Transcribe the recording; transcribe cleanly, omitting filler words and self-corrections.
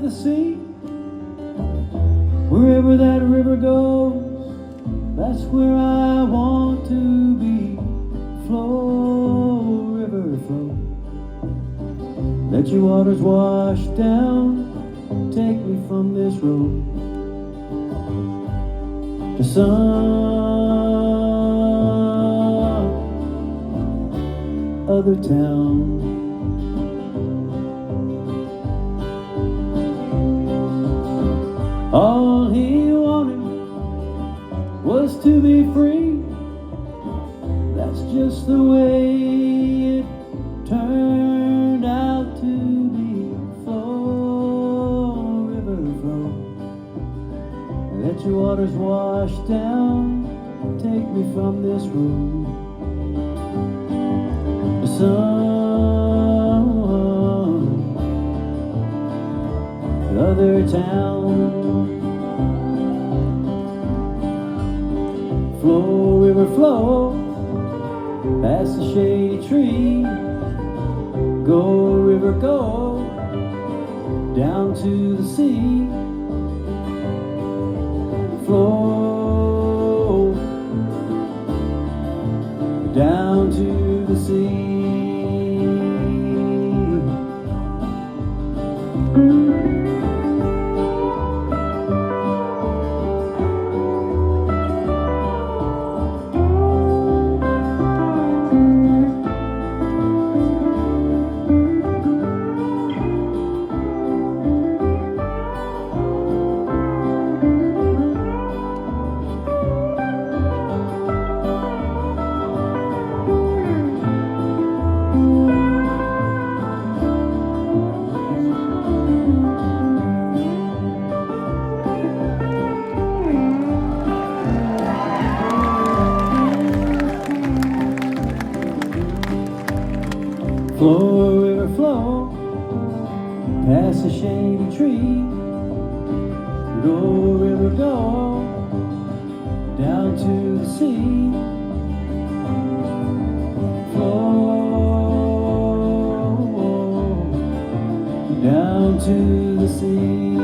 the sea. Wherever that river goes, that's where I want to be. Flow, river, flow. Let your waters wash down, take me from this road to some other town. All he wanted was to be free. That's just the way it turned out to be. Flow, river, flow. Let your waters wash down, take me from this room to some other town. Flow, river, flow, past the shady tree. Go, river, go, down to the sea. Flow, down to the sea. Flow, river, flow, past the shady tree. Go, river, go, down to the sea. Flow, down to the sea.